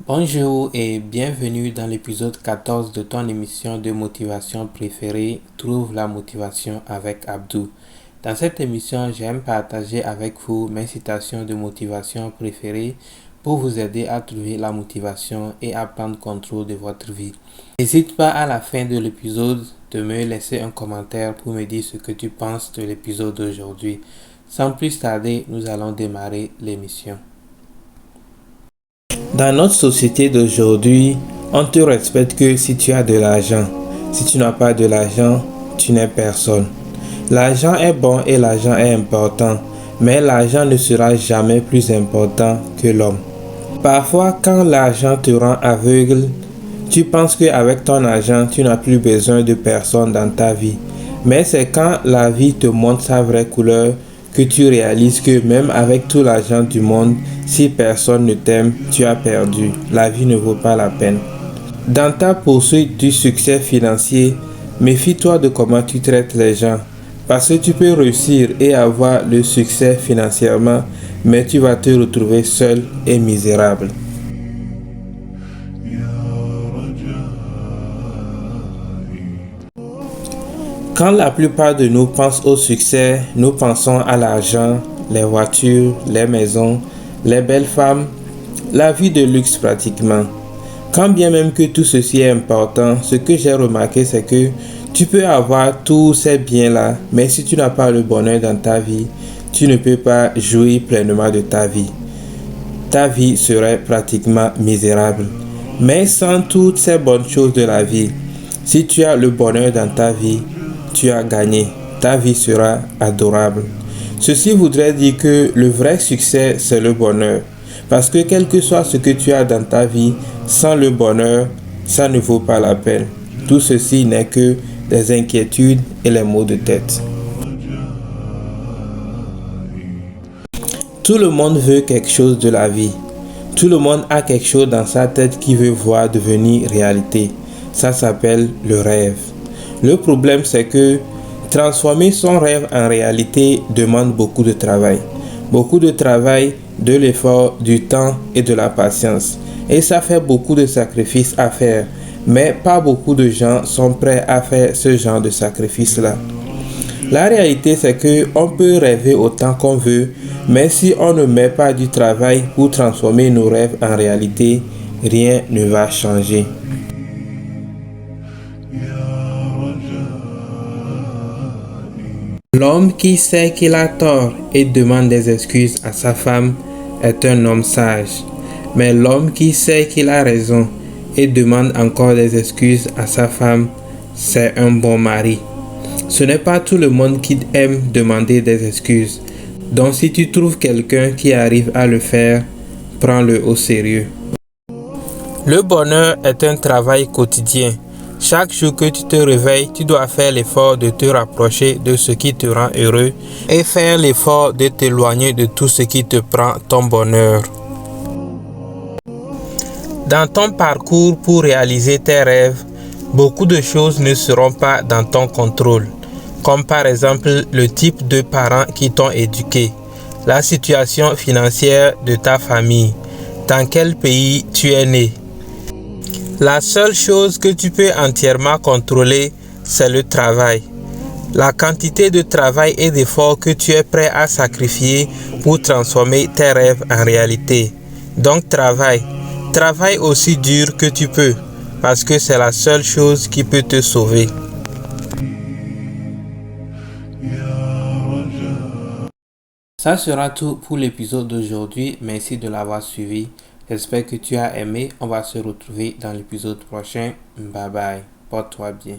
Bonjour et bienvenue dans l'épisode 14 de ton émission de motivation préférée, Trouve la motivation avec Abdou. Dans cette émission, j'aime partager avec vous mes citations de motivation préférées pour vous aider à trouver la motivation et à prendre contrôle de votre vie. N'hésite pas à la fin de l'épisode de me laisser un commentaire pour me dire ce que tu penses de l'épisode d'aujourd'hui. Sans plus tarder, nous allons démarrer l'émission. Dans notre société d'aujourd'hui, on te respecte que si tu as de l'argent. Si tu n'as pas de l'argent, tu n'es personne. L'argent est bon et l'argent est important, mais l'argent ne sera jamais plus important que l'homme. Parfois, quand l'argent te rend aveugle, tu penses qu'avec ton argent, tu n'as plus besoin de personne dans ta vie. Mais c'est quand la vie te montre sa vraie couleur que tu réalises que même avec tout l'argent du monde, si personne ne t'aime, tu as perdu. La vie ne vaut pas la peine. Dans ta poursuite du succès financier, méfie-toi de comment tu traites les gens. Parce que tu peux réussir et avoir le succès financièrement, mais tu vas te retrouver seul et misérable. Quand la plupart de nous pensent au succès, nous pensons à l'argent, les voitures, les maisons, les belles femmes, la vie de luxe pratiquement. Quand bien même que tout ceci est important, ce que j'ai remarqué c'est que tu peux avoir tous ces biens-là, mais si tu n'as pas le bonheur dans ta vie, tu ne peux pas jouir pleinement de ta vie. Ta vie serait pratiquement misérable. Mais sans toutes ces bonnes choses de la vie, si tu as le bonheur dans ta vie, tu as gagné. Ta vie sera adorable. Ceci voudrait dire que le vrai succès, c'est le bonheur. Parce que quel que soit ce que tu as dans ta vie, sans le bonheur, ça ne vaut pas la peine. Tout ceci n'est que des inquiétudes et les maux de tête. Tout le monde veut quelque chose de la vie. Tout le monde a quelque chose dans sa tête qui veut voir devenir réalité. Ça s'appelle le rêve. Le problème, c'est que transformer son rêve en réalité demande beaucoup de travail. Beaucoup de travail, de l'effort, du temps et de la patience. Et ça fait beaucoup de sacrifices à faire. Mais pas beaucoup de gens sont prêts à faire ce genre de sacrifice-là. La réalité, c'est qu'on peut rêver autant qu'on veut, mais si on ne met pas du travail pour transformer nos rêves en réalité, rien ne va changer. L'homme qui sait qu'il a tort et demande des excuses à sa femme est un homme sage. Mais l'homme qui sait qu'il a raison et demande encore des excuses à sa femme, c'est un bon mari. Ce n'est pas tout le monde qui aime demander des excuses. Donc si tu trouves quelqu'un qui arrive à le faire, prends-le au sérieux. Le bonheur est un travail quotidien. Chaque jour que tu te réveilles, tu dois faire l'effort de te rapprocher de ce qui te rend heureux et faire l'effort de t'éloigner de tout ce qui te prend ton bonheur. Dans ton parcours pour réaliser tes rêves, beaucoup de choses ne seront pas dans ton contrôle, comme par exemple le type de parents qui t'ont éduqué, la situation financière de ta famille, dans quel pays tu es né. La seule chose que tu peux entièrement contrôler, c'est le travail. La quantité de travail et d'efforts que tu es prêt à sacrifier pour transformer tes rêves en réalité. Donc travaille. Travaille aussi dur que tu peux, parce que c'est la seule chose qui peut te sauver. Ça sera tout pour l'épisode d'aujourd'hui. Merci de l'avoir suivi. J'espère que tu as aimé. On va se retrouver dans l'épisode prochain. Bye bye. Porte-toi bien.